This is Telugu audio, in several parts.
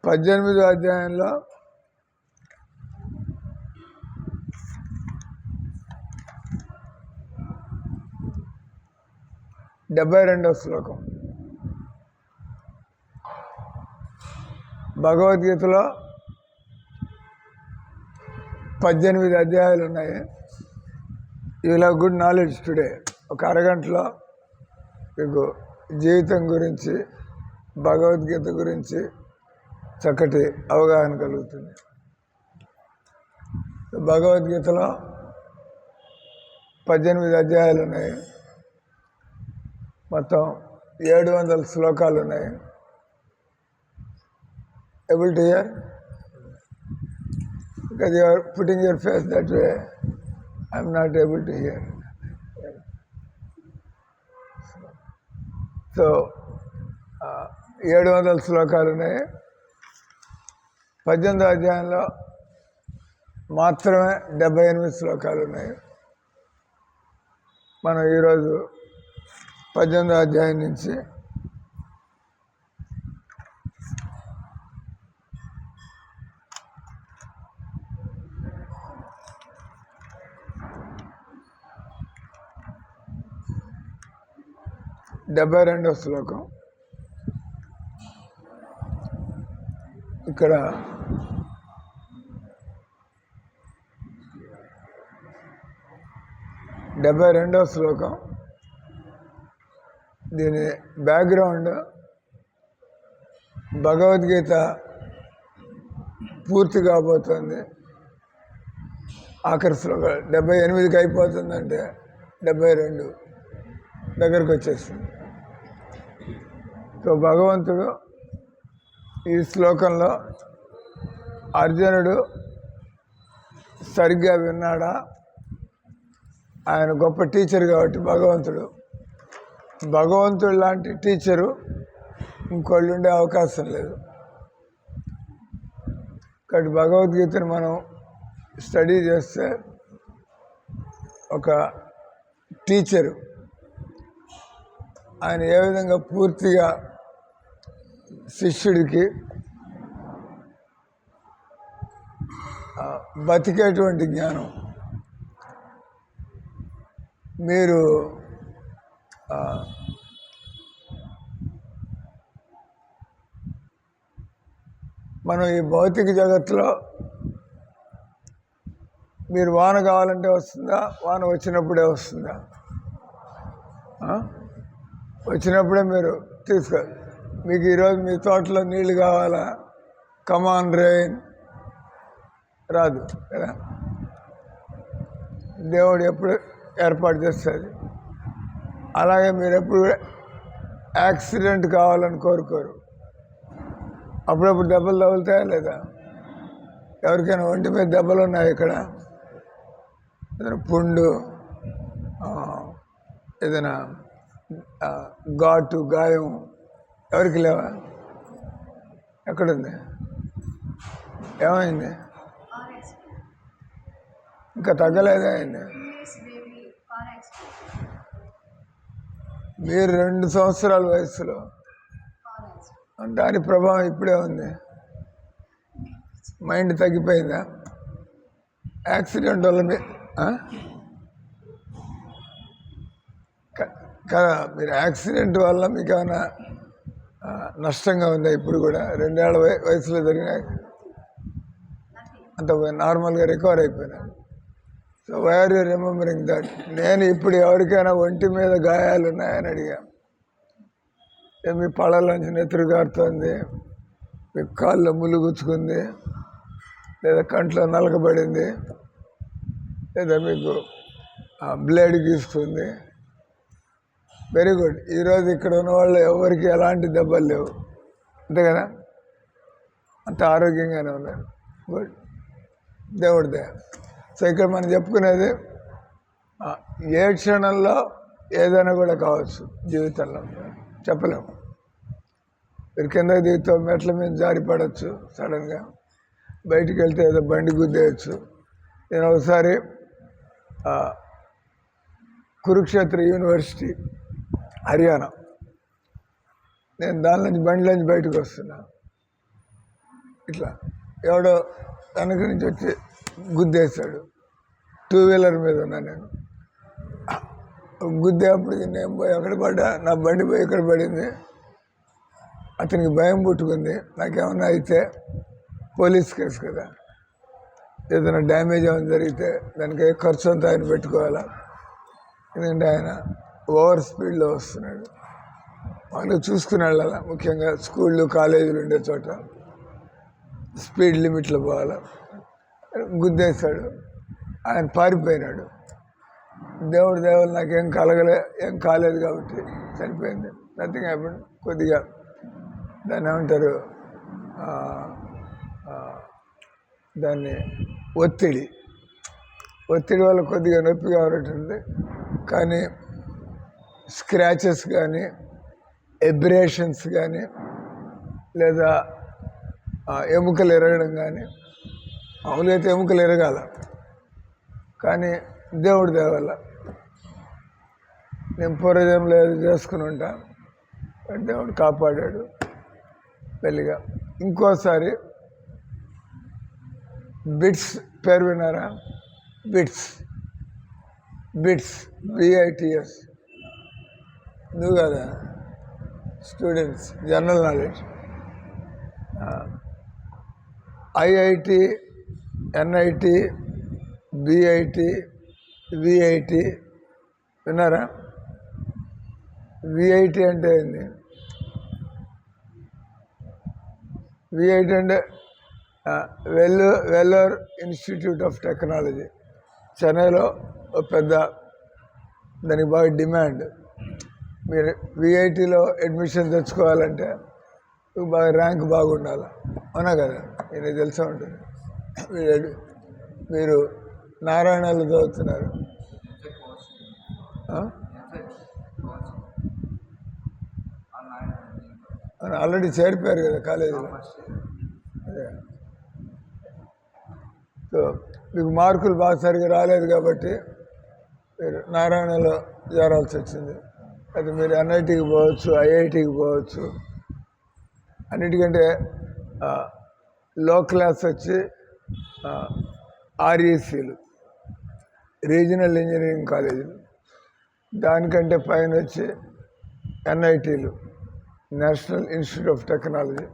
18వ అధ్యాయంలో డెబ్బై శ్లోకం. భగవద్గీతలో 18 అధ్యాయాలు ఉన్నాయి. You will have good knowledge today. ఒక అరగంటలో మీకు జీవితం గురించి, భగవద్గీత గురించి చక్కటి అవగాహన కలుగుతుంది. భగవద్గీతలో 18 అధ్యాయాలు ఉన్నాయి. మొత్తం 700 శ్లోకాలు ఉన్నాయి. Able to hear? Because you are putting your face that way, I am not able to hear. So, 700 శ్లోకాలు ఉన్నాయి. 18వ అధ్యాయంలో మాత్రమే 78 శ్లోకాలు ఉన్నాయి. మనం ఈరోజు 18వ అధ్యాయం నుంచి డెబ్బై శ్లోకం. ఇక్కడ డెబ్బై శ్లోకం. దీని బ్యాక్గ్రౌండ్ భగవద్గీత పూర్తి కాబోతుంది. ఆఖరి శ్లోకాలు 78కి అయిపోతుందంటే 72 దగ్గరకు వచ్చేస్తుంది. సో భగవంతుడు ఈ శ్లోకంలో అర్జునుడు సరిగ్గా విన్నాడా? ఆయన గొప్ప టీచర్ కాబట్టి భగవంతుడు లాంటి టీచరు ఇంకోళ్ళు ఉండే అవకాశం లేదు. కాబట్టి భగవద్గీతను మనం స్టడీ చేస్తే ఒక టీచరు ఆయన ఏ విధంగా పూర్తిగా శిష్యుడికి బతికేటువంటి జ్ఞానం. మీరు మనం ఈ భౌతిక జగత్తులో మీరు వాన కావాలంటే వస్తుందా? వాన వచ్చినప్పుడే వస్తుందా? వచ్చినప్పుడే మీరు తీసుకోవాలి. మీకు ఈరోజు మీ తోటలో నీళ్ళు కావాలా? కమాన్ రెయిన్ రాదు కదా. దేవుడు ఎప్పుడు ఏర్పాటు చేస్తుంది. అలాగే మీరు ఎప్పుడు యాక్సిడెంట్ కావాలని కోరుకోరు. అప్పుడప్పుడు దెబ్బలు తగులుతాయా లేదా? ఎవరికైనా ఒంటి మీద దెబ్బలు ఉన్నాయి? ఇక్కడ ఏదైనా పుండు, ఏదైనా ఘాటు, గాయం ఎవరికి లేవా? ఎక్కడుంది? ఏమైంది? ఇంకా తగ్గలేదా? అయింది. మీరు 2 సంవత్సరాల వయసులో దాని ప్రభావం ఇప్పుడే ఉంది. మైండ్ తగ్గిపోయిందా? యాక్సిడెంట్ వల్ల కదా. మీరు యాక్సిడెంట్ వల్ల మీకు ఏమైనా నష్టంగా ఉందా? ఇప్పుడు కూడా 2 ఏళ్ల వయసులో జరిగిన అంత నార్మల్గా రికవర్ అయిపోయినా. So why are you remembering that? నేను ఇప్పుడు ఎవరికైనా ఒంటి మీద గాయాలు ఉన్నాయని అడిగా. మీ పళ్ళలోంచి నెత్తురు కారుతోంది, మీ కాళ్ళలో ముళ్ళు గుచ్చుకుంది, లేదా కంట్లో నలకబడింది, లేదా మీకు బ్లేడ్ గీసుకుంది. Very good. ఈరోజు ఇక్కడ ఉన్న వాళ్ళు ఎవరికి ఎలాంటి దెబ్బలు లేవు, అంతే కదా? అంత ఆరోగ్యంగానే ఉన్నారు. గుడ్, దేవుడి దయ. సో ఇక్కడ మనం చెప్పుకునేది ఏ క్షణంలో ఏదైనా కూడా కావచ్చు జీవితంలో, చెప్పలేము. మీరు కిందకి దిగుతూ మెట్ల మీద జారి పడవచ్చు, సడన్గా బయటికి వెళ్తే ఏదో బండి గుద్దేయచ్చు. నేను ఒకసారి కురుక్షేత్ర యూనివర్సిటీ హర్యానా, నేను దానిలోంచి బండిలోంచి బయటకు వస్తున్నా. ఇట్లా ఎవడో వెనక నుంచి వచ్చి గుద్దేశాడు. 2 వీలర్ మీద ఉన్నా నేను. గుద్దేపటికి నేను పోయి అక్కడ పడ్డా, నా బండి పోయి ఇక్కడ పడింది. అతనికి భయం పుట్టుకుంది, నాకేమన్నా అయితే పోలీస్ కేసు కదా, ఏదైనా డ్యామేజ్ ఏమైనా జరిగితే దానికి ఖర్చు అంతా ఆయన పెట్టుకోవాలా. ఎందుకంటే ఆయన ఓవర్ స్పీడ్లో వస్తున్నాడు. వాళ్ళు చూసుకుని వెళ్ళాలా, ముఖ్యంగా స్కూళ్ళు కాలేజీలు ఉండే చోట స్పీడ్ లిమిట్లో పోవాలా. గుద్దేశాడు, ఆయన పారిపోయినాడు. దేవుడు నాకేం ఏం కాలేదు కాబట్టి చనిపోయింది. Nothing happened. కొద్దిగా దాన్ని ఏమంటారు, దాన్ని ఒత్తిడి వల్ల కొద్దిగా నొప్పిగా ఉంటుంది. కానీ స్క్రాచెస్ కానీ ఎబ్రేషన్స్ కానీ లేదా ఎముకలు ఎరగడం కానీ, మామూలుగా అయితే ఎముకలు ఎరగాల, కానీ దేవుడి దేవల్ల నేను పూర్వజంలో ఏదో చేసుకుని ఉంటా, దేవుడు కాపాడాడు పెళ్ళిగా. ఇంకోసారి బిట్స్ పేరు విన్నారా? Bits BITS. నువ్వు కదా students, general knowledge. IIT, NIT, BIT, VIT విన్నారా? VIT అంటే ఏంది? VIT అంటే వెల్లూర్ ఇన్స్టిట్యూట్ ఆఫ్ టెక్నాలజీ. చెన్నైలో పెద్ద, దానికి బాగా డిమాండ్. మీరు VITలో అడ్మిషన్ తెచ్చుకోవాలంటే బాగా ర్యాంక్ బాగుండాలి, అవునా కదా? ఇది తెలిసే ఉంటుంది. మీరు నారాయణలో చదువుతున్నారు, ఆల్రెడీ చేరిపోయారు కదా కాలేజీలో. అదే, సో మీకు మార్కులు బాగా సరిగ్గా రాలేదు కాబట్టి మీరు నారాయణలో చేరాల్సి వచ్చింది. అది మీరు NITకి పోవచ్చు, IITకి పోవచ్చు. అన్నిటికంటే లో క్లాస్ వచ్చి RECలు, రీజనల్ ఇంజనీరింగ్ కాలేజీలు. దానికంటే పైన వచ్చి NITలు, నేషనల్ ఇన్స్టిట్యూట్ ఆఫ్ టెక్నాలజీ.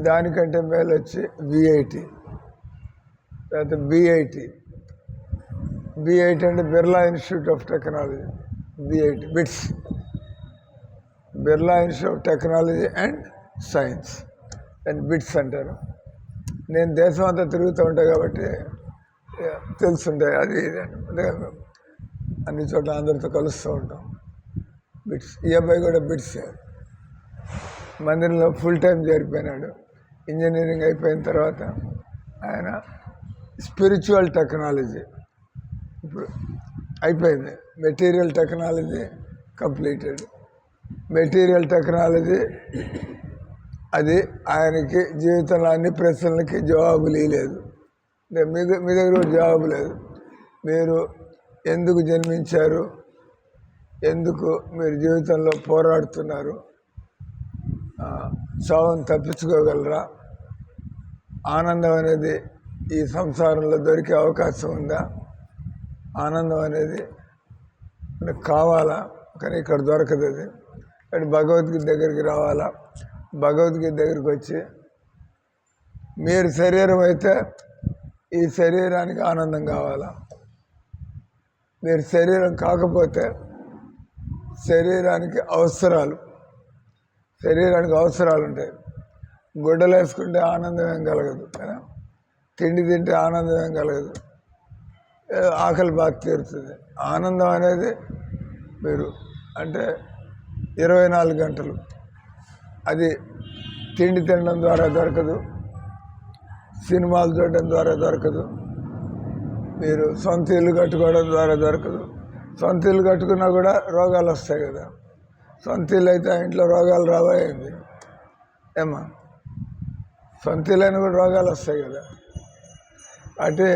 దానికంటే మేలు వచ్చి VIT, తర్వాత BIT అంటే Birla institute of technology. Bits, Birla institute of technology and science, and bits అంటారు. నేను దేశం అంతా తిరుగుతూ ఉంటాను కాబట్టి తెలుసుంటాయి. అది అంటే అన్ని చోట్ల అందరితో కలుస్తూ ఉంటాం. బిట్స్. ఈ అబ్బాయి కూడా బిట్సే. మందిరంలో ఫుల్ టైం చేరిపోయినాడు. ఇంజనీరింగ్ అయిపోయిన తర్వాత ఆయన స్పిరిచువల్ టెక్నాలజీ ఇప్పుడు అయిపోయింది. Material technology completed. Material technology అది ఆయనకి జీవితంలో అన్ని ప్రశ్నలకి జవాబులు ఇవ్వలేదు. మీ దగ్గర జవాబు లేదు. మీరు ఎందుకు జన్మించారు, ఎందుకు మీరు జీవితంలో పోరాడుతున్నారు, చావును తప్పించుకోగలరా, ఆనందం అనేది ఈ సంసారంలో దొరికే అవకాశం ఉందా, ఆనందం అనేది కావాలా, కానీ ఇక్కడ దొరకదు. అది కానీ భగవద్గీత దగ్గరికి రావాలా. భగవద్గీత దగ్గరికి వచ్చి మీరు శరీరం అయితే ఈ శరీరానికి ఆనందం కావాలా, మీరు శరీరం కాకపోతే శరీరానికి అవసరాలు ఉంటాయి. గుడ్డలు వేసుకుంటే ఆనందం ఏం కలగదు కదా, తిండి తింటే ఆనందం ఏం కలగదు, ఆకలి బాగా తీరుతుంది. ఆనందం అనేది మీరు అంటే 24 గంటలు. అది తిండి తినడం ద్వారా దొరకదు, సినిమాలు చూడడం ద్వారా దొరకదు, మీరు సొంత ఇల్లు కట్టుకోవడం ద్వారా దొరకదు. సొంత ఇల్లు కట్టుకున్నా కూడా రోగాలు వస్తాయి కదా. సొంత ఇల్లు అయితే ఆ ఇంట్లో రోగాలు రాబోయేది ఏమా, సొంత ఇల్లు అయినా కూడా రోగాలు వస్తాయి కదా. అంటే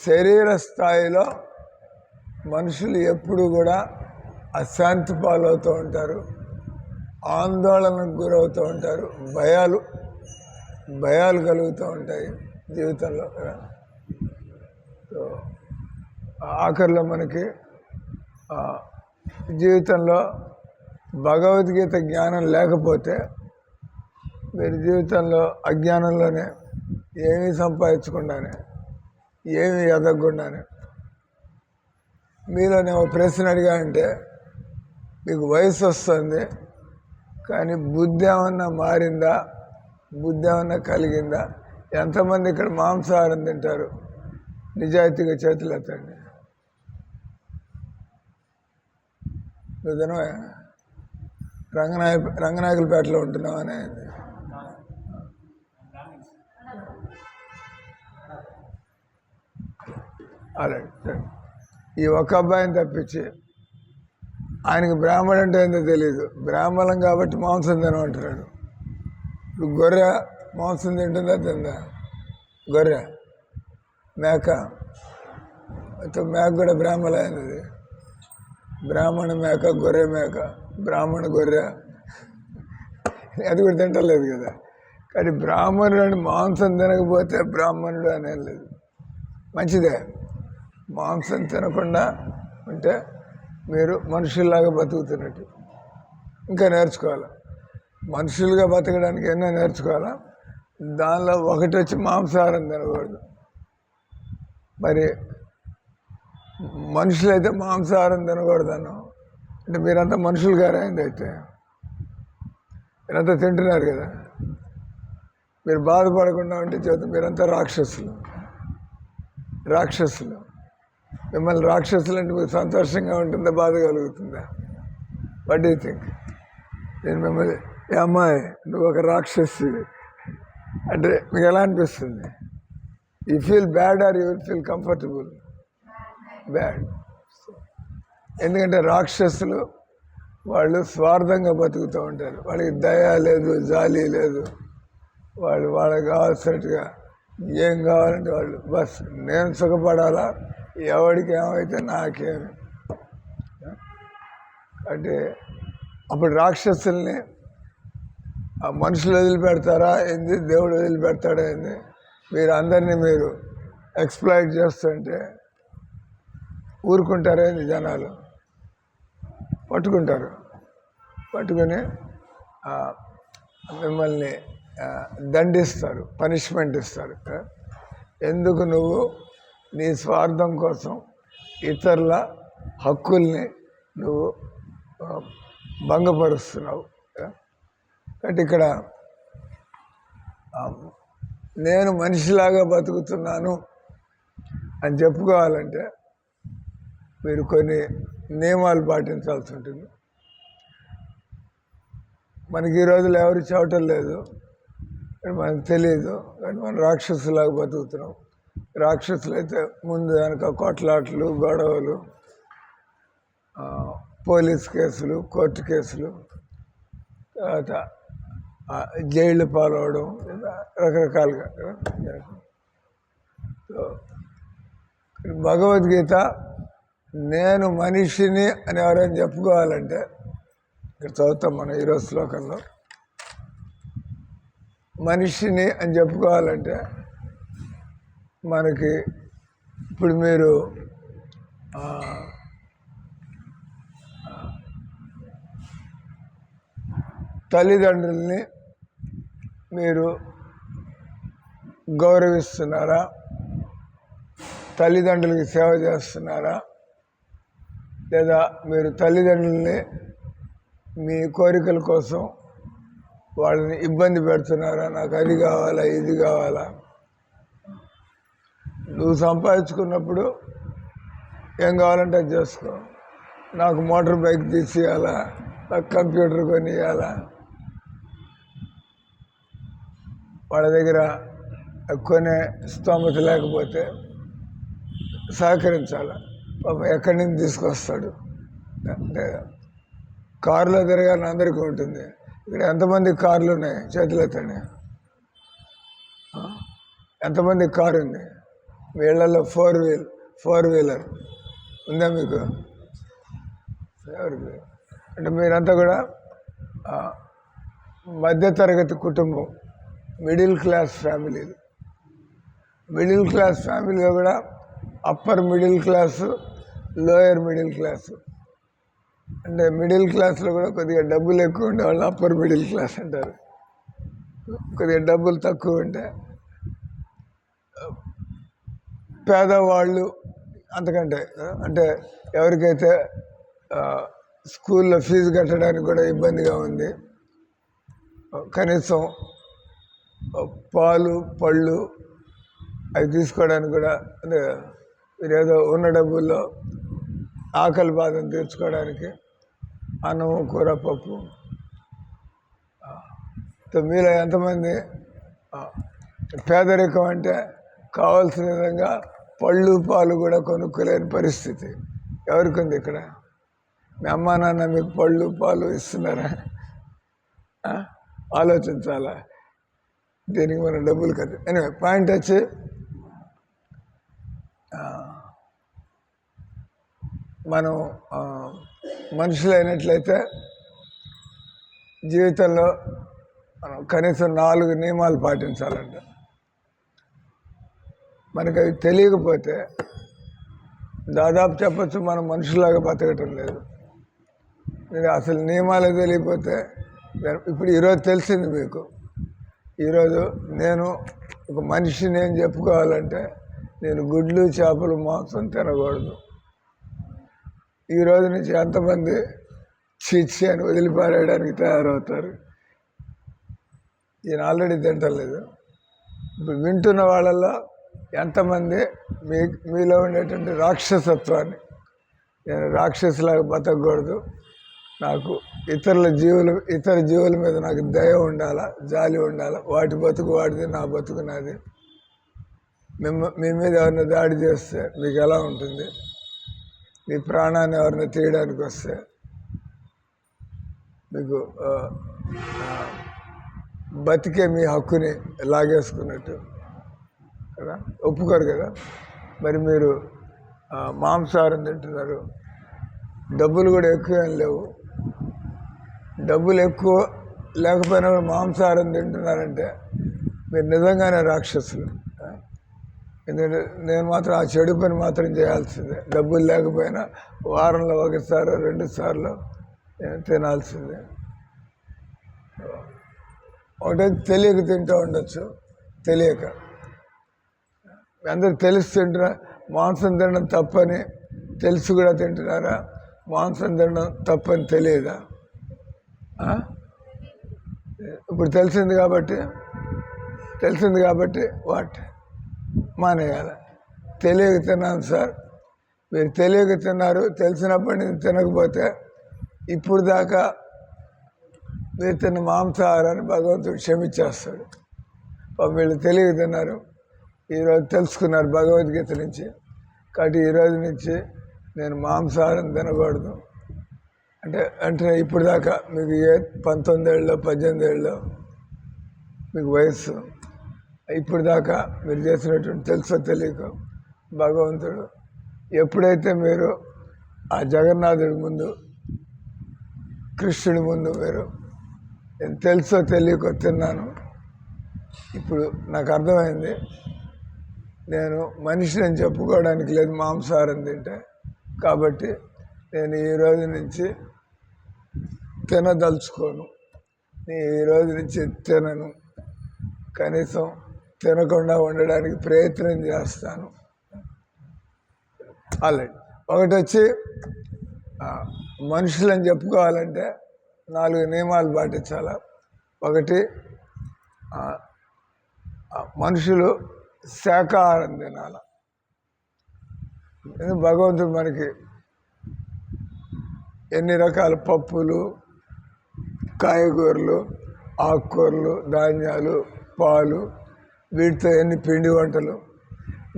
శరీర స్థాయిలో మనుషులు ఎప్పుడు కూడా అశాంతి పాలవుతూ ఉంటారు, ఆందోళనకు గురవుతూ ఉంటారు, భయాలు భయాలు కలుగుతూ ఉంటాయి జీవితంలో. సో ఆఖరిలో మనకి జీవితంలో భగవద్గీత జ్ఞానం లేకపోతే మీరు జీవితంలో అజ్ఞానంలోనే ఏమీ సంపాదించకుండానే ఏమీ ఎదగకుండానే మీలో నేను ప్రశ్న అడిగా అంటే మీకు వయసు వస్తుంది కానీ బుద్ధి ఏమన్నా మారిందా, బుద్ధి ఏమన్నా కలిగిందా? ఎంతమంది ఇక్కడ మాంసాహారం తింటారు? నిజాయితీగా చేతులు ఎత్తండి. నువ్వు రంగనాయకులపేటలో ఉంటున్నావు అనేది అలాంటి ఈ ఒక్క అబ్బాయిని తప్పించి ఆయనకి బ్రాహ్మణుడు అంటే ఏందో తెలియదు. బ్రాహ్మణం కాబట్టి మాంసం తినమంటున్నాడు. ఇప్పుడు గొర్రె మాంసం తింటుందా తిందా? గొర్రె మేక మేక కూడా బ్రాహ్మణ అయింది. బ్రాహ్మణ మేక, గొర్రె మేక, బ్రాహ్మణ గొర్రె అది కూడా తింటలేదు కదా. కానీ బ్రాహ్మణుడు అని మాంసం తినకపోతే బ్రాహ్మణుడు అనేది లేదు. మంచిదే, మాంసం తినకుండా ఉంటే మీరు మనుషుల్లాగా బతుకుతున్నట్టు. ఇంకా నేర్చుకోవాలి, మనుషులుగా బతకడానికి ఎన్నో నేర్చుకోవాలా. దానిలో ఒకటి వచ్చి మాంసాహారం తినకూడదు. మరి మనుషులైతే మాంసాహారం తినకూడదను అంటే మీరంతా మనుషులు గారైంది. అయితే మీరంతా తింటున్నారు కదా. మీరు బాధపడకుండా ఉంటే చేత మీరంతా రాక్షసులు. మిమ్మల్ని రాక్షసులు అంటే మీకు సంతోషంగా ఉంటుందా, బాధ కలుగుతుందా? What do you think? నేను మిమ్మల్ని ఏ అమ్మాయి నువ్వు ఒక రాక్షసి అంటే మీకు ఎలా అనిపిస్తుంది? You feel bad or you will feel comfortable? Bad. ఎందుకంటే రాక్షసులు వాళ్ళు స్వార్థంగా బతుకుతూ ఉంటారు. వాళ్ళకి దయ లేదు, జాలి లేదు. వాళ్ళకి కావాల్సినట్టుగా ఏం కావాలంటే వాళ్ళు బస్ నేను సుఖపడాలా, ఎవడికి ఏమైతే నాకేమి. అంటే అప్పుడు రాక్షసుల్ని ఆ మనుషులు వదిలిపెడతారా ఏంది, దేవుడు వదిలిపెడతాడా ఏంది? మీరు అందరినీ మీరు ఎక్స్ప్లాయిట్ చేస్తుంటే ఊరుకుంటారేంది? జనాలు పట్టుకుని మిమ్మల్ని దండిస్తారు, పనిష్మెంట్ ఇస్తారు. ఎందుకు నువ్వు నీ స్వార్థం కోసం ఇతరుల హక్కుల్ని నువ్వు భంగపరుస్తున్నావు. కాబట్టి ఇక్కడ నేను మనిషిలాగా బతుకుతున్నాను అని చెప్పుకోవాలంటే మీరు కొన్ని నియమాలు పాటించాల్సి ఉంటుంది. మనకి ఈ రోజులు ఎవరు చెప్పటం లేదు, మనకు తెలియదు. కానీ మనం రాక్షసులాగా బతుకుతున్నాం. రాక్షసులు అయితే ముందు వెనక కొట్లాట్లు, గొడవలు, పోలీస్ కేసులు, కోర్టు కేసులు, తర్వాత జైళ్ళు పాలవడం, రకరకాలుగా. భగవద్గీత నేను మనిషిని అని ఎవరైనా చెప్పుకోవాలంటే ఇక్కడ చదువుతాం మనం ఈరోజు శ్లోకంలో. మనిషిని అని చెప్పుకోవాలంటే మనకి ఇప్పుడు మీరు తల్లిదండ్రుల్ని మీరు గౌరవిస్తున్నారా? తల్లిదండ్రులకి సేవ చేస్తున్నారా? లేదా మీరు తల్లిదండ్రుల్ని మీ కోరికల కోసం వాళ్ళని ఇబ్బంది పెడుతున్నారా? నాకు అది కావాలా, ఇది కావాలా? నువ్వు సంపాదించుకున్నప్పుడు ఏం కావాలంటే అది చేసుకో. నాకు మోటార్ బైక్ తీసియాలా, నాకు కంప్యూటర్ కొని ఇవ్వాలా? వాళ్ళ దగ్గర కొనే స్తోమత లేకపోతే సహకరించాలి. పాపం ఎక్కడి నుంచి తీసుకొస్తాడు? అంటే కారులో తిరగాలని అందరికీ ఉంటుంది. ఇక్కడ ఎంతమంది కార్లు ఉన్నాయి? చేతులు ఎత్తండి. ఎంతమంది కారు ఉంది? వీళ్ళల్లో ఫోర్ వీలర్ ఉందా మీకు? ఎవరికి? అంటే మీరంతా కూడా మధ్యతరగతి కుటుంబం. మిడిల్ క్లాస్ ఫ్యామిలీలు. మిడిల్ క్లాస్ ఫ్యామిలీలో కూడా upper middle class, lower middle class. అంటే మిడిల్ క్లాస్లో కూడా కొద్దిగా డబ్బులు ఎక్కువ ఉండే వాళ్ళు అప్పర్ మిడిల్ క్లాస్ అంటారు. కొద్దిగా డబ్బులు తక్కువ ఉంటే పేదవాళ్ళు అంతకంటే. అంటే ఎవరికైతే స్కూల్లో ఫీజు కట్టడానికి కూడా ఇబ్బందిగా ఉంది, కనీసం పాలు పళ్ళు అవి తీసుకోవడానికి కూడా, అంటే మీరు ఏదో ఉన్న డబ్బుల్లో ఆకలి బాధను తీర్చుకోవడానికి అన్నము కూర పప్పు. మీలో ఎంతమంది పేదరికం అంటే కావాల్సిన విధంగా పళ్ళు పాలు కూడా కొనుక్కోలేని పరిస్థితి ఎవరికి ఉంది? ఇక్కడ మీ అమ్మా నాన్న మీకు పళ్ళు పాలు ఇస్తున్నారా? ఆలోచించాలా దీనికి మన డబ్బులు కదా. ఎనివే పాయింట్ వచ్చి మనం మనుషులు అయినట్లయితే జీవితంలో మనం కనీసం 4 నియమాలు పాటించాలంట. మనకు అవి తెలియకపోతే దాదాపు చెప్పచ్చు మనం మనుషులాగా బతకటం లేదు. మీరు అసలు నియమాలే తెలియకపోతే, ఇప్పుడు ఈరోజు తెలిసింది మీకు. ఈరోజు నేను ఒక మనిషిని ఏం చెప్పుకోవాలంటే నేను గుడ్లు చేపలు మాంసం తినకూడదు. ఈ రోజు నుంచి ఎంతమంది చీచి అని వదిలిపారేయడానికి తయారవుతారు? ఈయన ఆల్రెడీ తింటలేదు. ఇప్పుడు వింటున్న వాళ్ళల్లో ఎంతమంది మీలో ఉండేటువంటి రాక్షసత్వాన్ని, నేను రాక్షసులాగా బతకూడదు, నాకు ఇతర జీవుల మీద నాకు దయ ఉండాలా, జాలి ఉండాలా, వాటి బతుకు వాడిది, నా బతుకు నాది. మీ మీద ఎవరిని దాడి చేస్తే మీకు ఎలా ఉంటుంది? మీ ప్రాణాన్ని ఎవరిని తీయడానికి వస్తే మీకు బతికే మీ హక్కుని లాగేసుకున్నట్టు కదా, ఒప్పుకోరు కదా. మరి మీరు మాంసాహారం తింటున్నారు, డబ్బులు కూడా ఎక్కువ ఏం లేవు, డబ్బులు ఎక్కువ లేకపోయినా కూడా మాంసాహారం తింటున్నారంటే మీరు నిజంగానే రాక్షసులు. ఎందుకంటే నేను మాత్రం ఆ చెడు పని మాత్రం చేయాల్సిందే. డబ్బులు లేకపోయినా వారంలో 1 సార్లు 2 సార్లు తినాల్సిందే. ఒకటే తెలియక తింటూ ఉండొచ్చు, తెలియక. అందరు తెలిసి తింటున్నా మాంసం తినడం తప్పని తెలిసి కూడా తింటున్నారా? మాంసం తినడం తప్పని తెలియదా? ఇప్పుడు తెలిసింది కాబట్టి వాట్ మానేయాలి. తెలియక తిన్నాను సార్, మీరు తెలియక తిన్నారు, తెలిసినప్పటి నుంచి తినకపోతే ఇప్పుడు దాకా మీరు తిన్న మాంసాహారాన్ని భగవంతుడు క్షమించేస్తాడు. వీళ్ళు తెలియక తిన్నారు, ఈరోజు తెలుసుకున్నారు భగవద్గీత నుంచి, కాబట్టి ఈరోజు నుంచి నేను మాంసాహారం తినకూడదు అంటే ఇప్పుడు దాకా మీకు 19 ఏళ్ళలో 18 ఏళ్ళలో మీకు వయస్సు, ఇప్పుడు దాకా మీరు చేసినటువంటి తెలుసో తెలియక భగవంతుడు ఎప్పుడైతే మీరు ఆ జగన్నాథుడి ముందు, కృష్ణుడి ముందు మీరు నేను తెలుసో తెలియక తిన్నాను, ఇప్పుడు నాకు అర్థమైంది, నేను మనిషిని చెప్పుకోవడానికి లేదు మాంసాహారం తింటే, కాబట్టి నేను ఈ రోజు నుంచి తినదలుచుకోను, నేను ఈ రోజు నుంచి తినను, కనీసం తినకుండా ఉండడానికి ప్రయత్నం చేస్తాను. ఆల్రెడీ ఒకటి వచ్చి మనుషులని చెప్పుకోవాలంటే 4 నియమాలు పాటించాలి. ఒకటి, మనుషులు శాకాహారం తినాల. భగవంతుడు మనకి ఎన్ని రకాల పప్పులు, కాయగూరలు, ఆకుకూరలు, ధాన్యాలు, పాలు, వీటితో ఎన్ని పిండి వంటలు.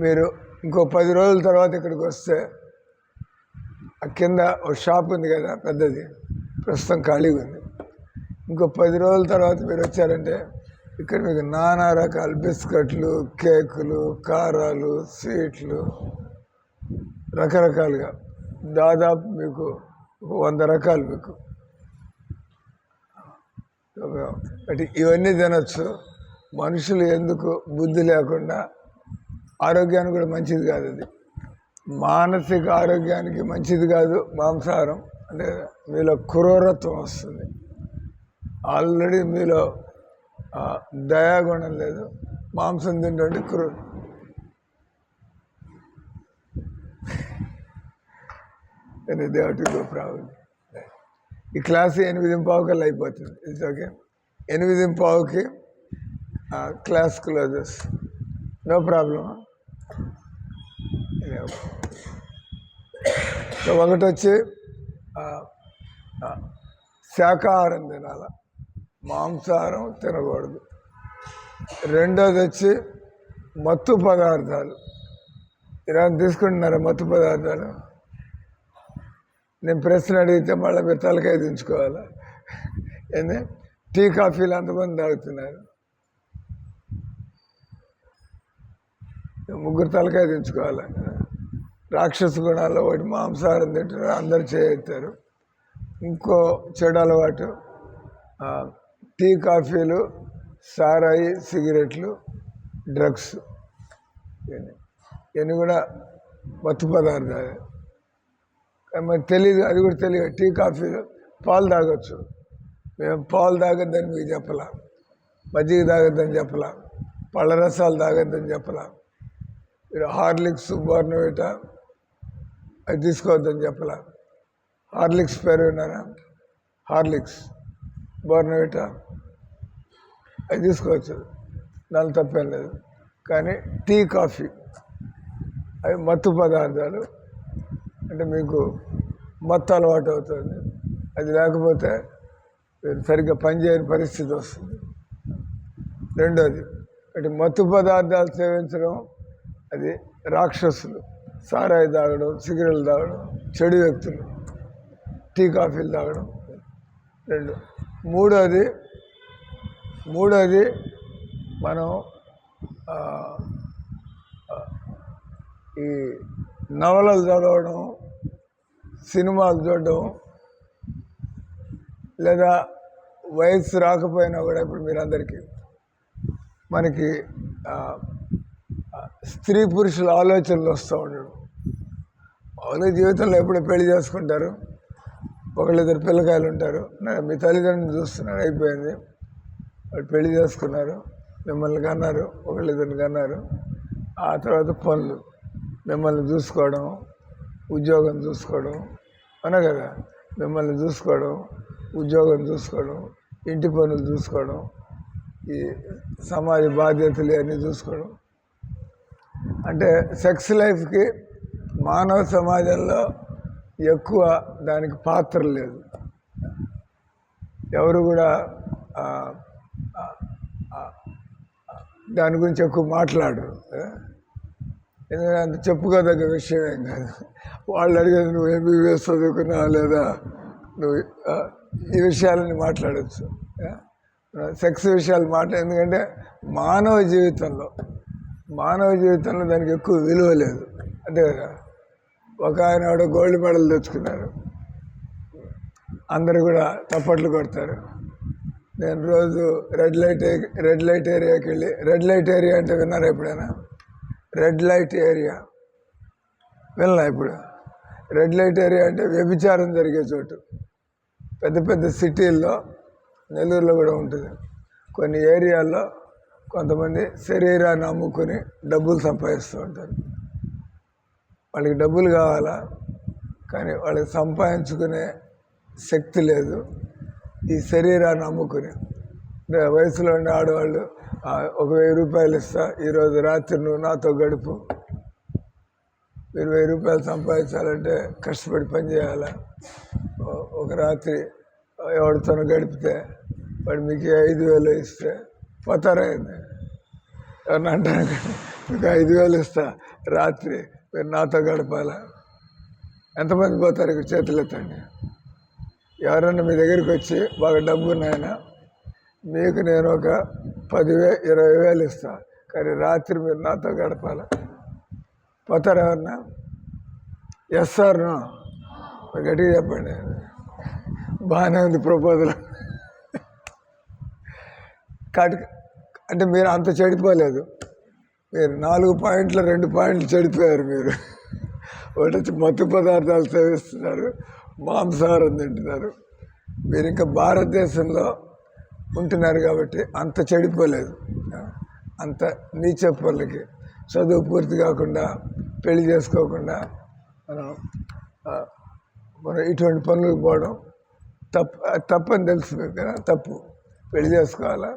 మీరు ఇంకో 10 రోజుల తర్వాత ఇక్కడికి వస్తే ఆ కింద ఒక షాప్ ఉంది కదా పెద్దది, ప్రస్తుతం ఖాళీగా ఉంది. ఇంకో 10 రోజుల తర్వాత మీరు వచ్చారంటే ఇక్కడ మీకు నానా రకాల బిస్కెట్లు, కేకులు, కారాలు, స్వీట్లు, రకరకాలుగా దాదాపు మీకు 100 రకాలు మీకు. అంటే ఇవన్నీ తినచ్చు. మనుషులు ఎందుకు బుద్ధి లేకుండా, ఆరోగ్యానికి కూడా మంచిది కాదు అది, మానసిక ఆరోగ్యానికి మంచిది కాదు మాంసాహారం. అంటే మీలో క్రూరత్వం వస్తుంది. ఆల్రెడీ మీలో దయాగుణం లేదు, మాంసం తింటే ప్రాబ్లం. ఈ క్లాస్ 8:15 అయిపోతుంది. It's okay. 8:15 class closes. No problem. ఒకటి వచ్చి శాకాహారం తినాల, మాంసాహారం తినకూడదు. రెండోది వచ్చి మత్తు పదార్థాలు. ఇలా తీసుకుంటున్నారా మత్తు పదార్థాలు? నేను ప్రశ్న అడిగితే మళ్ళీ మీరు తలకాయ దించుకోవాలా? ఏంది టీ కాఫీలు అంతమంది తాగుతున్నారు, ముగ్గురు తలకాయ దించుకోవాలి. రాక్షస గుణాల్లో ఒకటి మాంసాహారం తింటున్నారు, అందరు చేయెత్తారు. ఇంకో చెడు అలవాటు టీ కాఫీలు, సారాయి, సిగరెట్లు, డ్రగ్స్. ఇవన్నీ కూడా మత్తు పదార్థాలు. మరి తెలియదు, అది కూడా తెలియదు. టీ కాఫీలు, పాలు తాగొచ్చు. మేము పాలు తాగొద్దని మీకు చెప్పలా, మజ్జిగ తాగొద్దని చెప్పలా, పళ్ళ రసాలు తాగొద్దని చెప్పలా, మీరు హార్లిక్స్, బోర్నవిటా అది తీసుకోవద్దని చెప్పలా. హార్లిక్స్ పేరు విన్నారా? హార్లిక్స్, బోర్నవిటా అది తీసుకోవచ్చు, దాని తప్పేం లేదు. కానీ టీ కాఫీ అవి మత్తు పదార్థాలు. అంటే మీకు మత్తు అలవాటు అవుతుంది. అది లేకపోతే మీరు సరిగ్గా పనిచేయని పరిస్థితి వస్తుంది. రెండోది అంటే మత్తు పదార్థాలు సేవించడం అది రాక్షసులు, సారాయి తాగడం, సిగరెట్లు తాగడం, చెడు వ్యక్తులు, టీ కాఫీలు తాగడం. రెండు. మూడోది మనం ఈ నవలలు చదవడం, సినిమాలు చూడడం, లేదా వయసు రాకపోయినా కూడా ఇప్పుడు మీరందరికీ మనకి స్త్రీ పురుషుల ఆలోచనలు వస్తూ ఉండడం. వాళ్ళ జీవితంలో ఎప్పుడు పెళ్లి చేసుకుంటారు, ఒకళ్ళిద్దరు పిల్లకాయలు ఉంటారు, మీ తల్లిదండ్రులు చూస్తున్నారు, అయిపోయింది. వాళ్ళు పెళ్లి చేసుకున్నారు, మిమ్మల్ని కన్నారు, ఒకళ్ళిద్దరిని కన్నారు. ఆ తర్వాత పనులు, మిమ్మల్ని చూసుకోవడం, ఉద్యోగం చూసుకోవడం, అనే కదా, మిమ్మల్ని చూసుకోవడం, ఉద్యోగం చూసుకోవడం, ఇంటి పనులు చూసుకోవడం, ఈ సమాజ బాధ్యతలు అన్నీ చూసుకోవడం. అంటే సెక్స్ లైఫ్కి మానవ సమాజంలో ఎక్కువ దానికి పాత్ర లేదు. ఎవరు కూడా దాని గురించి ఎక్కువ మాట్లాడరు. ఎందుకంటే అంత చెప్పుకోదగ్గ విషయం ఏం కాదు. వాళ్ళు అడిగేది నువ్వు ఎంబీబీఎస్ చదువుకున్నావా లేదా, నువ్వు ఈ విషయాలని మాట్లాడచ్చు. సెక్స్ విషయాలు ఎందుకంటే మానవ జీవితంలో దానికి ఎక్కువ విలువ లేదు. అంతే కదా. ఒక ఆయన ఆవిడ గోల్డ్ మెడల్ తెచ్చుకున్నారు, అందరు కూడా చప్పట్లు కొడతారు. నేను రోజు రెడ్ లైట్ ఏరియాకి వెళ్ళి, రెడ్ లైట్ ఏరియా అంటే విన్నారా ఎప్పుడైనా? రెడ్ లైట్ ఏరియా వినలా ఇప్పుడు? రెడ్ లైట్ ఏరియా అంటే వ్యభిచారం జరిగే చోటు. పెద్ద పెద్ద సిటీల్లో, నెల్లూరులో కూడా ఉంటుంది, కొన్ని ఏరియాల్లో కొంతమంది శరీరాన్ని అమ్ముకొని డబ్బులు సంపాదిస్తూ ఉంటారు. వాళ్ళకి డబ్బులు కావాలా, కానీ వాళ్ళకి సంపాదించుకునే శక్తి లేదు. ఈ శరీరాన్ని అమ్ముకుని వయసులో ఉండే ఆడవాళ్ళు, ఒక 1000 రూపాయలు ఇస్తా, ఈరోజు రాత్రి నువ్వు నాతో గడుపు. మీరు 1000 రూపాయలు సంపాదించాలంటే కష్టపడి పని చేయాలా? ఒక రాత్రి ఎవరితో గడిపితే వాడు మీకు 5000 ఇస్తే పోతారైంది. ఎవరన్నా అంటారు, మీకు 5000 ఇస్తా, రాత్రి మీరు నాతో గడపాలా? ఎంతమంది పోతారు? ఇక్కడ చేతులు ఎత్తండి. ఎవరన్నా మీ దగ్గరికి వచ్చి బాగా డబ్బు ఉన్నాయన, మీకు నేను ఒక 10,000 20,000 ఇస్తా, కానీ రాత్రి మీరు నాతో గడపాలి, పోతారు ఎవరన్నా? Yes sir no? గట్టిగా చెప్పండి. బాగానే ఉంది ప్రపోజల్. అంటే మీరు అంత చెడిపోలేదు. మీరు 4 పాయింట్లు 2 పాయింట్లు చెడిపోయారు మీరు. ఒకటి వచ్చి మత్తు పదార్థాలు సేవిస్తున్నారు, మాంసాహారం తింటున్నారు. మీరు ఇంకా భారతదేశంలో ఉంటున్నారు కాబట్టి అంత చెడిపోలేదు. అంత నీచ పనులకి చదువు పూర్తి కాకుండా పెళ్లి చేసుకోకుండా మనం ఇటువంటి పనులకు పోవడం తప్పని తెలుసు కదా. తప్పు. పెళ్లి చేసుకోవాలా,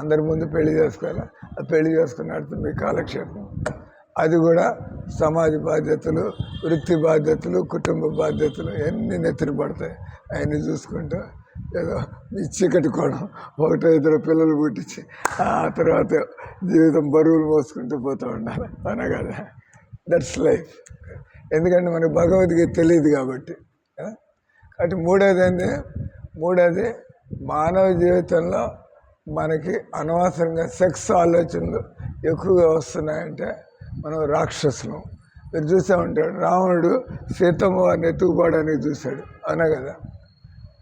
అందరి ముందు పెళ్లి చేసుకోవాలా. పెళ్లి చేసుకున్నట్టు మీ కాలక్షేపం. అది కూడా సమాజ బాధ్యతలు, వృత్తి బాధ్యతలు, కుటుంబ బాధ్యతలు ఎన్ని నెత్తిన పడతాయి. అవన్నీ చూసుకుంటూ ఏదో మీ చీకటి కోణం 1-2 పిల్లలు పుట్టించి ఆ తర్వాత జీవితం బరువులు మోసుకుంటూ పోతూ ఉండాలి. అవునా కదా? That's life. ఎందుకంటే మనకు భగవద్గీత తెలియదు కాబట్టి. కాబట్టి మూడోది మానవ జీవితంలో మనకి అనవసరంగా సెక్స్ ఆలోచనలు ఎక్కువగా వస్తున్నాయంటే మనం రాక్షసులు. మీరు చూసే ఉంటాడు, రావణుడు సీతమ్మ వారిని ఎత్తుకుపోవడానికి చూశాడు. అవునా కదా?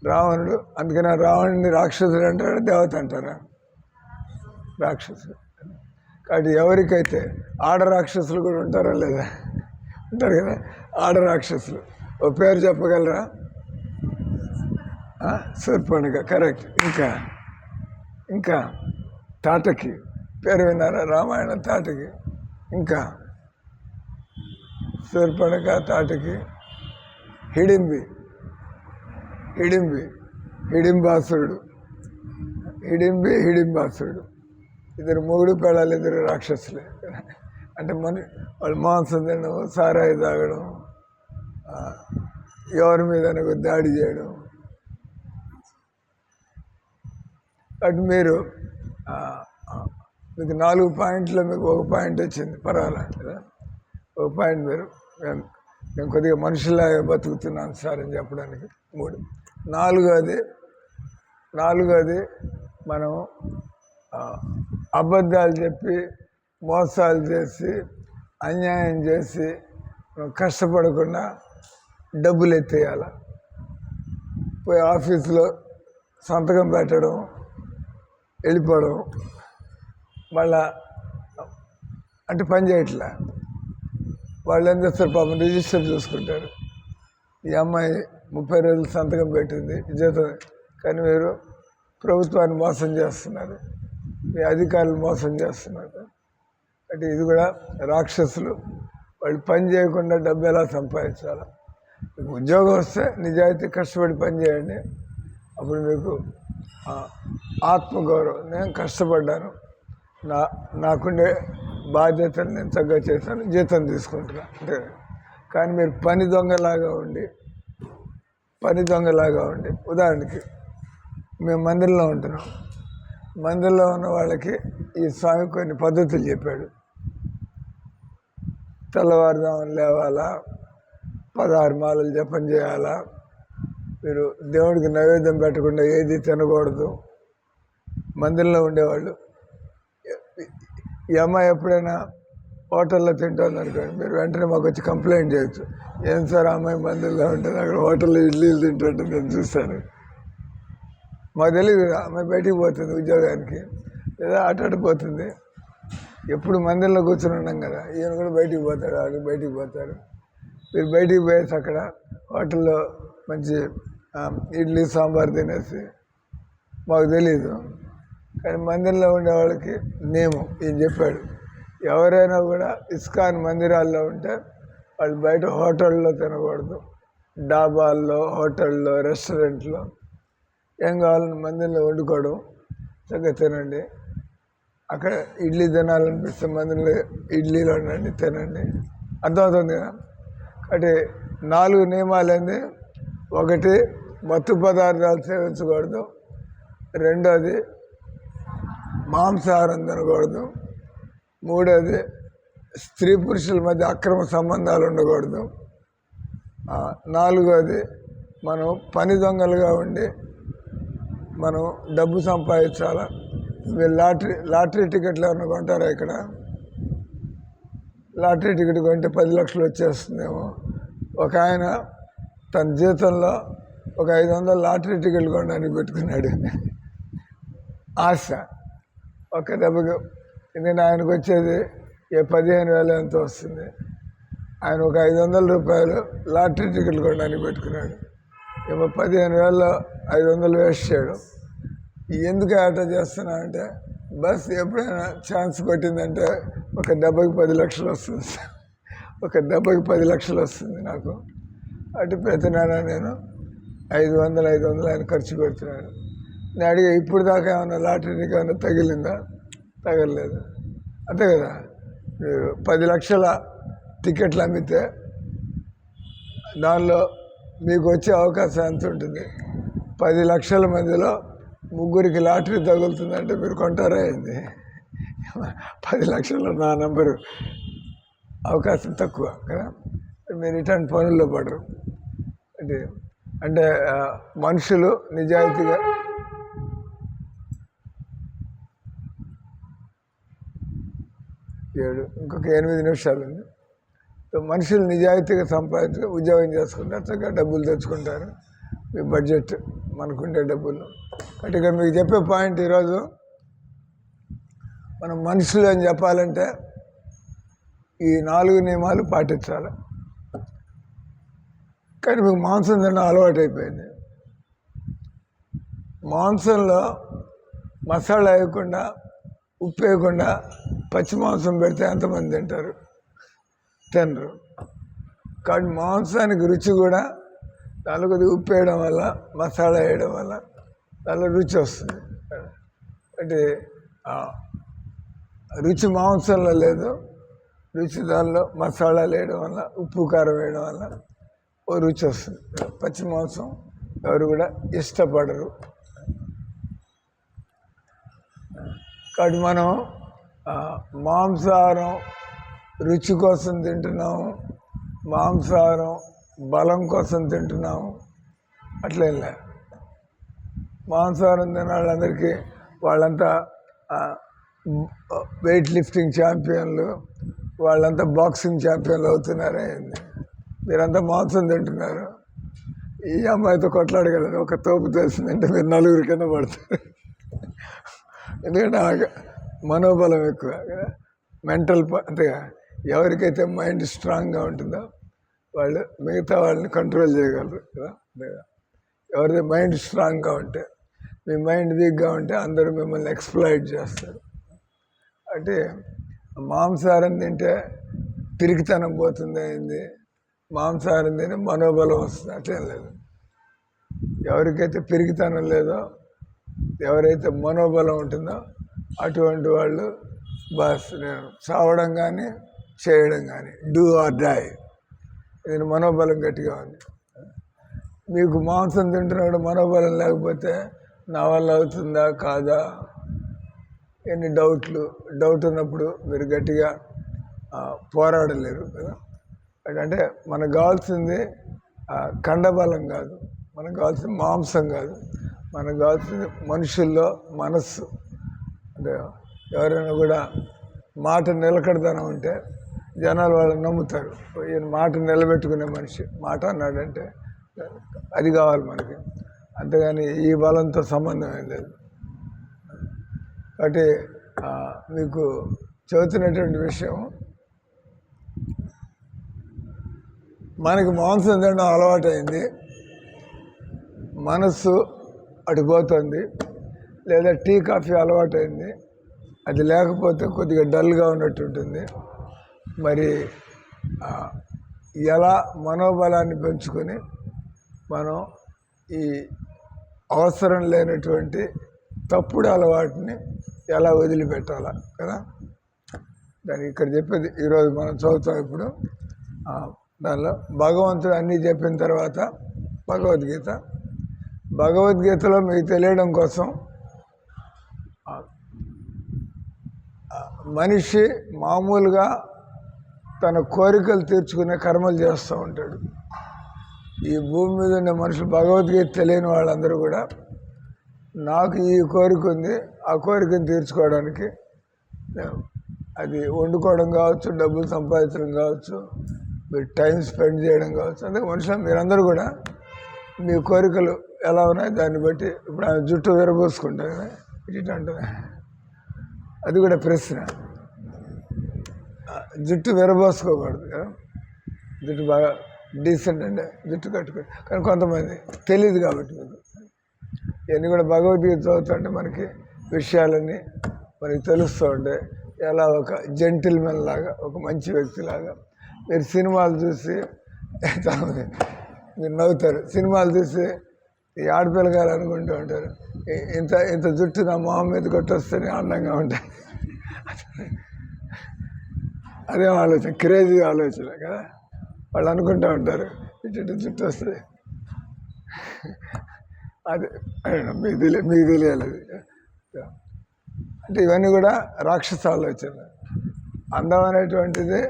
రావణుడు. అందుకని రావణుడిని రాక్షసుడు అంటారా, దేవత అంటారా? రాక్షసుడు. కాబట్టి ఎవరికైతే ఆడ రాక్షసులు కూడా ఉంటారా లేదా? ఉంటారు కదా ఆడ రాక్షసులు. ఓ పేరు చెప్పగలరా? శూర్పణఖ. కరెక్ట్. ఇంకా తాటకి పేరు విన్నారా? రామాయణ తాటకి. ఇంకా శూర్పణఖ, తాటకి, హిడింబాసురుడు. హిడింబాసురుడు. ఇద్దరు మొగుడు పెళ్ళాలి, ఇద్దరు రాక్షసులే. అంటే వాళ్ళు మాంసం తినడం, సారాయి తాగడం, ఎవరి మీద దాడి చేయడం. అటు మీకు 4 పాయింట్లో మీకు 1 పాయింట్ వచ్చింది, పర్వాలేదు. 1 పాయింట్ నేను కొద్దిగా మనుషులాగా బతుకుతున్నాను సార్ అని చెప్పడానికి. 3. నాలుగోది మనం అబద్ధాలు చెప్పి, మోసాలు చేసి, అన్యాయం చేసి కష్టపడకుండా డబ్బులు ఎత్తేయాలి. పోయి ఆఫీసులో సంతకం పెట్టడం, వెళ్ళిపోవడం, మళ్ళా అంటే పని చేయట్లే. వాళ్ళు ఏం చేస్తారు పాపం, రిజిస్టర్ చూసుకుంటారు. ఈ అమ్మాయి 30 రోజులు సంతకం పెట్టింది జీతం, కానీ మీరు ప్రభుత్వాన్ని మోసం చేస్తున్నారు, మీ అధికారులు మోసం చేస్తున్నారు. అంటే ఇది కూడా రాక్షసులు. వాళ్ళు పని చేయకుండా డబ్బు ఎలా సంపాదించాలి. మీకు ఉద్యోగం వస్తే నిజాయితీ కష్టపడి పని చేయండి. అప్పుడు మీకు ఆత్మగౌరవం, నేను కష్టపడ్డాను, నాకుండే బాధ్యతలు నేను చక్కగా చేశాను, జీతం తీసుకుంటున్నా అంటే. కానీ మీరు పని దొంగలాగా ఉండి ఉదాహరణకి మేము మందిరంలో ఉంటున్నాం. మందిరంలో ఉన్న వాళ్ళకి ఈ స్వామి కొన్ని పద్ధతులు చెప్పాడు. తెల్లవారుజామున లేవాలా, 16 మాలలు జపం చేయాలా, మీరు దేవుడికి నైవేద్యం పెట్టకుండా ఏది తినకూడదు. మందిరంలో ఉండేవాళ్ళు. ఈ అమ్మాయి ఎప్పుడైనా హోటల్లో తింటుంది అనుకోండి, మీరు వెంటనే మాకు వచ్చి కంప్లైంట్ చేయొచ్చు. ఏం సార్ అమ్మాయి మందిరంలో ఉంటుంది, అక్కడ హోటల్లో ఇడ్లీలు తింటుంటే నేను చూస్తాను. మాకు తెలియదు. అమ్మాయి బయటికి పోతుంది ఉద్యోగానికి, లేదా పోతుంది. ఎప్పుడు మందిరంలో కూర్చొని ఉన్నాం కదా, ఈయన కూడా బయటికి పోతాడు, వాళ్ళు బయటికి పోతారు. మీరు బయటికి పోయేసి అక్కడ హోటల్లో మంచి ఇడ్లీ సాంబార్ తినేసి, మాకు తెలీదు. కానీ మందిరంలో ఉండే వాళ్ళకి నియమం ఈయన చెప్పాడు. ఎవరైనా కూడా ఇస్కాన్ మందిరాల్లో ఉంటే వాళ్ళు బయట హోటల్లో తినకూడదు, డాబాల్లో, హోటల్లో, రెస్టారెంట్లో. ఏం కావాలని మందిరంలో వండుకోవడం, చక్కగా తినండి. అక్కడ ఇడ్లీ తినాలనిపిస్తే మందిరంలో ఇడ్లీలో ఉండండి, తినండి. అర్థమవుతుంది కదా? అంటే 4 నియమాలు ఏంది? 1, మత్తు పదార్థాలు సేవించకూడదు. 2, మాంసాహారం తినకూడదు. 3, స్త్రీ పురుషుల మధ్య అక్రమ సంబంధాలు ఉండకూడదు. 4, మనం పని దొంగలుగా ఉండి మనం డబ్బు సంపాదించాలా. మీరు లాటరీ టికెట్లు ఏమన్నా కొంటారా? ఇక్కడ లాటరీ టికెట్ కొంటే 10 లక్షలు వచ్చేస్తుందేమో. ఒక ఆయన తన జీతంలో ఒక 500 లాటరీ టికెట్లు కొనడానికి పెట్టుకున్నాడు. ఆశ. ఒక దెబ్బకి ఎందుకంటే ఆయనకు వచ్చేది 15,000 ఎంతో వస్తుంది. ఆయన ఒక 500 రూపాయలు లాటరీ టికెట్లు కొనడానికి పెట్టుకున్నాడు. ఏమో 15,000లో 500 వేస్ట్ చేయడం. ఎందుకు ఆట చేస్తున్నా అంటే బస్ ఎప్పుడైనా ఛాన్స్ కొట్టిందంటే ఒక దెబ్బకి 10 లక్షలు వస్తుంది. ఒక దెబ్బకి 10 లక్షలు వస్తుంది నాకు. అటు ప్రతి నెల నేను 500 ఆయన ఖర్చు పెడుతున్నాడు. నేను అడిగా ఇప్పుడు దాకా ఏమన్నా లాటరీకి ఏమన్నా తగిలిందా? తగలలేదు. అంతే కదా, మీరు 10 లక్షల టికెట్లు అమ్మితే దానిలో మీకు వచ్చే అవకాశం ఎంత ఉంటుంది? 10 లక్షల మందిలో 3 లాటరీ తగులుతుందంటే మీరు కొంటారా ఏంది? 10 లక్షల్లో నా నంబరు అవకాశం తక్కువ కదా. మీరు ఇట్లాంటి పనుల్లో పడరు. అంటే మనుషులు నిజాయితీగా ఇంకొక 8 నిమిషాలు ఉంది. మనుషులు నిజాయితీగా సంపాదించి ఉద్యోగం చేసుకుంటారు, చక్కగా డబ్బులు తెచ్చుకుంటారు. మీ బడ్జెట్ మనకుండే డబ్బులు. అంటే ఇక మీకు చెప్పే పాయింట్ ఈరోజు మనం మనుషులు అని చెప్పాలంటే ఈ 4 నియమాలు పాటించాలి. కానీ మీకు మాంసం తినడం అలవాటు అయిపోయింది. మాంసంలో మసాలా వేయకుండా, ఉప్పు వేయకుండా పచ్చి మాంసం పెడితే ఎంతమంది తింటారు? తినరు. కాబట్టి మాంసానికి రుచి కూడా దానిలో కొద్దిగా ఉప్పు వేయడం వల్ల, మసాలా వేయడం వల్ల దానిలో రుచి వస్తుంది. అంటే రుచి మాంసంలో లేదు, రుచి దానిలో మసాలాలు వేయడం వల్ల, ఉప్పు కారం వేయడం వల్ల ఓ రుచి వస్తుంది. పచ్చి మాంసం ఎవరు కూడా ఇష్టపడరు. కాబట్టి మనం మాంసాహారం రుచి కోసం తింటున్నాము, మాంసాహారం బలం కోసం తింటున్నాము, అట్లేం లే. మాంసాహారం తిన వాళ్ళందరికీ వాళ్ళంతా వెయిట్ లిఫ్టింగ్ ఛాంపియన్లు, వాళ్ళంతా బాక్సింగ్ ఛాంపియన్లు అవుతున్నారే. మీరంతా మాంసం తింటున్నారు. ఈ అమ్మాయితో కొట్లాడగలరు. ఒక తోపు తెలిసిందంటే మీరు 4 కింద పడతారు. ఎందుకంటే మనోబలం ఎక్కువ, మెంటల్. అంతేగా, ఎవరికైతే మైండ్ స్ట్రాంగ్గా ఉంటుందో వాళ్ళు మిగతా వాళ్ళని కంట్రోల్ చేయగలరు కదా. ఎవరిది మైండ్ స్ట్రాంగ్గా ఉంటే, మీ మైండ్ వీక్గా ఉంటే అందరూ మిమ్మల్ని ఎక్స్ప్లాయిట్ చేస్తారు. అంటే మాంసాహారం తింటే పిరికితనం పోతుంది అయింది, మాంసాహారం తిని మనోబలం వస్తుంది, అట్లేం లేదు. ఎవరికైతే పిరికితనం లేదో, ఎవరైతే మనోబలం ఉంటుందో అటువంటి వాళ్ళు బస్ నేను చావడం కానీ చేయడం కానీ డూ ఆర్ డై. ఇది మనోబలం గట్టిగా ఉంది. మీకు మాంసం తింటున్నప్పుడు మనోబలం లేకపోతే నా వల్ల అవుతుందా కాదా ఎన్ని డౌట్ ఉన్నప్పుడు మీరు గట్టిగా పోరాడలేరు కదా. అంటే మనకు కావాల్సింది కండబలం కాదు, మనకు కావాల్సింది మాంసం కాదు, మనకు కావాల్సింది మనుషుల్లో మనస్సు. అంటే ఎవరైనా కూడా మాట నిలకడదనం ఉంటే జనాలు వాళ్ళని నమ్ముతారు. ఈయన మాట నిలబెట్టుకునే మనిషి, మాట అన్నాడంటే అది కావాలి మనకి. అంతేగాని ఈ బలంతో సంబంధం ఏం లేదు. కాబట్టి మీకు చెబుతున్నటువంటి విషయం, మనకి మాంసం తినడం అలవాటైంది, మనస్సు అటుపోతుంది, లేదా టీ కాఫీ అలవాటైంది, అది లేకపోతే కొద్దిగా డల్గా ఉన్నట్టు ఉంటుంది. మరి ఎలా మనోబలాన్ని పెంచుకొని మనం ఈ అవసరం లేనటువంటి తప్పుడు అలవాటుని ఎలా వదిలిపెట్టాలా కదా. దానికి ఇక్కడ చెప్పేది ఈరోజు మనం చదువుతాం. ఇప్పుడు దానిలో భగవంతుడు అన్నీ చెప్పిన తర్వాత భగవద్గీతలో మీకు తెలియడం కోసం మనిషి మామూలుగా తన కోరికలు తీర్చుకునే కర్మలు చేస్తూ ఉంటాడు. ఈ భూమి మీద ఉన్న మనుషులు భగవద్గీత తెలియని వాళ్ళందరూ కూడా నాకు ఈ కోరిక ఉంది, ఆ కోరికను తీర్చుకోవడానికి అది వండుకోవడం కావచ్చు, డబ్బులు సంపాదించడం కావచ్చు, మీరు టైం స్పెండ్ చేయడం కావచ్చు. అందుకే మనుషులు మీరందరూ కూడా మీ కోరికలు ఎలా ఉన్నాయి దాన్ని బట్టి, ఇప్పుడు ఆయన జుట్టు విరబోసుకుంటారు ఇటు అంటే అది కూడా ప్రశ్న. జుట్టు విరబోసుకోకూడదు కదా, జుట్టు బాగా డీసెంట్ అంటే జుట్టు కట్టుకో. కానీ కొంతమంది తెలియదు కాబట్టి మీకు ఇవన్నీ కూడా భగవద్గీత చదువుతుంటే మనకి విషయాలన్నీ మనకి తెలుస్తూ ఉంటాయి. ఎలా ఒక జెంటిల్మెన్ లాగా, ఒక మంచి వ్యక్తిలాగా. మీరు సినిమాలు చూసి మీరు నవ్వుతారు, సినిమాలు చూసి ఈ ఆడపిల్లగారు అనుకుంటూ ఉంటారు, ఇంత ఇంత జుట్టు నా మొహం మీద కొట్టొస్తేనే అందంగా ఉంటాయి. అదే ఆలోచన, క్రేజీ ఆలోచన కదా. వాళ్ళు అనుకుంటూ ఉంటారు ఇటు జుట్టు వస్తుంది. అది మీకు తెలియాలి అది. అంటే ఇవన్నీ కూడా రాక్షస ఆలోచన. అందం అనేటువంటిది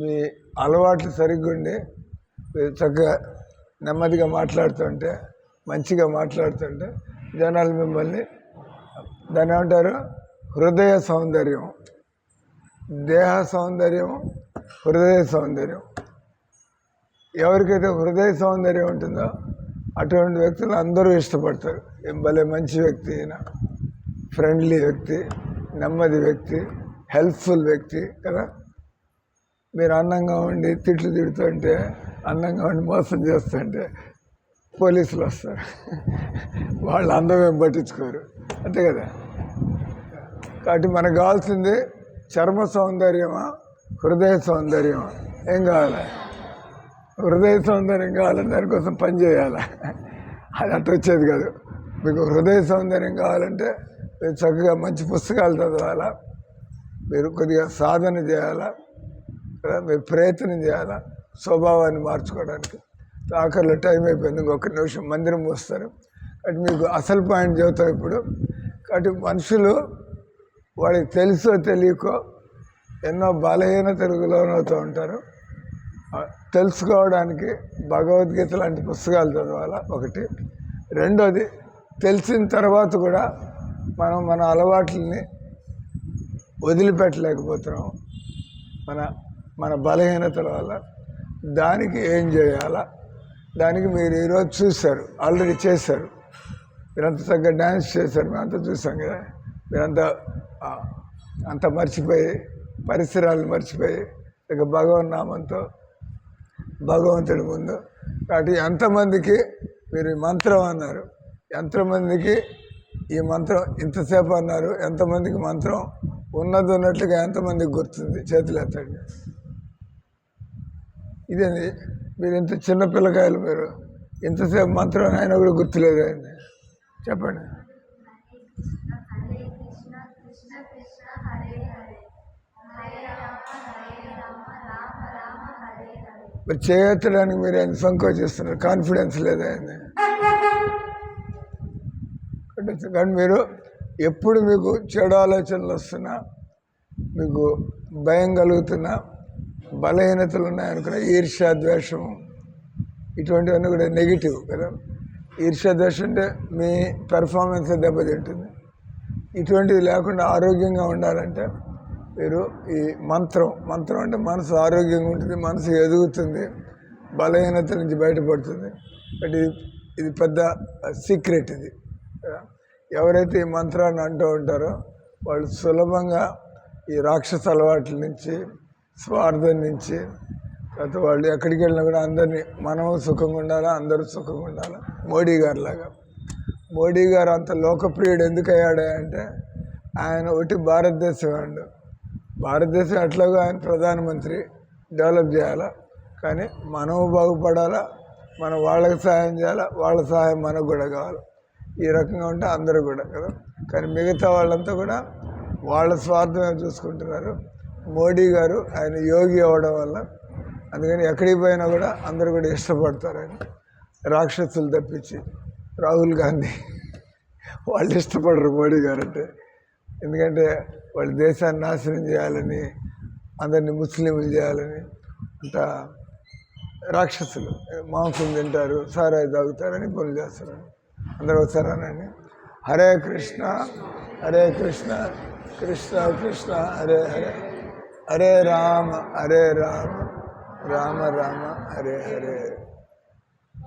మీ అలవాట్లు సరిగ్గా ఉండి చక్కగా నెమ్మదిగా మాట్లాడుతుంటే, మంచిగా మాట్లాడుతుంటే జనాలు మిమ్మల్ని దాన్ని ఏమంటారు, హృదయ సౌందర్యం. దేహ సౌందర్యం, హృదయ సౌందర్యం. ఎవరికైతే హృదయ సౌందర్యం ఉంటుందో అటువంటి వ్యక్తులు అందరూ ఇష్టపడతారు. ఏం భలే మంచి వ్యక్తి అయినా, ఫ్రెండ్లీ వ్యక్తి, నెమ్మది వ్యక్తి, హెల్ప్ఫుల్ వ్యక్తి కదా. మీరు అందంగా ఉండి తిట్లు తిడుతుంటే, అందంగా ఉండి మోసం చేస్తుంటే పోలీసులు వస్తారు. వాళ్ళు అందమేం పట్టించుకోరు, అంతే కదా. కాబట్టి మనకు కావాల్సింది చర్మ సౌందర్యమా, హృదయ సౌందర్యమా? ఏం కావాలి? హృదయ సౌందర్యం కావాలని దానికోసం పని చేయాలి. అది అట్ట వచ్చేది కాదు. మీకు హృదయ సౌందర్యం కావాలంటే మీరు చక్కగా మంచి పుస్తకాలు చదవాలా, మీరు కొద్దిగా సాధన చేయాలా, మీరు ప్రయత్నం చేయాలా స్వభావాన్ని మార్చుకోవడానికి. ఆఖరిలో టైం అయిపోయింది, ఇంకొక నిమిషం మందిరం వస్తారు. కాబట్టి మీకు అసలు పాయింట్ చెబుతాం ఇప్పుడు. కాబట్టి మనుషులు వాడికి తెలుసో తెలియకో ఎన్నో బలహీనతలకు లోనవుతూ ఉంటారు. తెలుసుకోవడానికి భగవద్గీత లాంటి పుస్తకాలు చదవాలా ఒకటి. రెండోది, తెలిసిన తర్వాత కూడా మనం మన అలవాట్లని వదిలిపెట్టలేకపోతున్నాం మన బలహీనతల వల్ల. దానికి ఏం చేయాలా? దానికి మీరు ఈరోజు చూశారు, ఆల్రెడీ చేశారు. మీరంతా చక్కగా డ్యాన్స్ చేశారు, మేమంతా చూసాం కదా. మీరంతా అంతా మర్చిపోయి, పరిసరాలు మర్చిపోయి ఇక భగవన్నామంతో భగవంతుడి ముందు. కాబట్టి ఎంతమందికి మీరు ఈ మంత్రం అన్నారు, ఎంతమందికి ఈ మంత్రం ఇంతసేపు అన్నారు, ఎంతమందికి మంత్రం ఉన్నది ఉన్నట్లుగా ఎంతమందికి గుర్తుంది? చేతులు ఎత్తండి. ఇదేంది మీరు ఇంత చిన్న పిల్లకాయలు, మీరు ఇంతసేపు మంత్రం అయినా కూడా గుర్తులేదు అయింది, చెప్పండి. మరి చేయెత్తడానికి మీరు ఆయన సంకోచిస్తున్నారు, కాన్ఫిడెన్స్ లేదా అయింది. కానీ మీరు ఎప్పుడు మీకు చెడు ఆలోచనలు వస్తున్నా, మీకు భయం కలుగుతున్నా, బలహీనతలు ఉన్నాయనుకున్నా, ఈర్ష్య ద్వేషం ఇటువంటివన్నీ కూడా నెగిటివ్ కదా. ఈర్ష్య ద్వేషం అంటే మీ పెర్ఫార్మెన్స్ దెబ్బతింటుంది. ఇటువంటివి లేకుండా ఆరోగ్యంగా ఉండాలంటే మీరు ఈ మంత్రం అంటే మనసు ఆరోగ్యంగా ఉంటుంది, మనసు ఎదుగుతుంది, బలహీనత నుంచి బయటపడుతుంది. బట్ ఇది పెద్ద సీక్రెట్. ఇది ఎవరైతే ఈ మంత్రాన్ని అంటూ ఉంటారో వాళ్ళు సులభంగా ఈ రాక్షస అలవాట్ల నుంచి, స్వార్థం నుంచి, తర్వాత వాళ్ళు ఎక్కడికి వెళ్ళినా కూడా అందరినీ మనం సుఖంగా ఉండాలా, అందరూ సుఖంగా ఉండాలా. మోడీ గారు లాగా. మోడీ గారు అంత లోకప్రియుడు ఎందుకు అయ్యాడు అంటే ఆయన ఒకటి భారతదేశం అండు. భారతదేశం ఎట్లాగో ఆయన ప్రధానమంత్రి డెవలప్ చేయాలా, కానీ మనము బాగుపడాలా, మనం వాళ్ళకి సహాయం చేయాలా, వాళ్ళ సహాయం మనకు కూడా కావాలి. ఈ రకంగా ఉంటే అందరూ కూడా కదా. కానీ మిగతా వాళ్ళంతా కూడా వాళ్ళ స్వార్థమే చూసుకుంటున్నారు. మోడీ గారు ఆయన యోగి అవ్వడం వల్ల అందుకని ఎక్కడికి పోయినా కూడా అందరూ కూడా ఇష్టపడతారు ఆయన. రాక్షసులు తప్పించి రాహుల్ గాంధీ వాళ్ళు ఇష్టపడరు మోడీ గారు అంటే. ఎందుకంటే వాళ్ళు దేశాన్ని నాశనం చేయాలని, అందరినీ ముస్లింలు చేయాలని, అంత రాక్షసులు. మాంసం తింటారు, సారాయి తాగుతారని పనులు చేస్తారు. అందరూ వచ్చారనండి. హరే కృష్ణ హరే కృష్ణ కృష్ణ కృష్ణ హరే హరే, హరే రామ రామ రామ హరే హరే.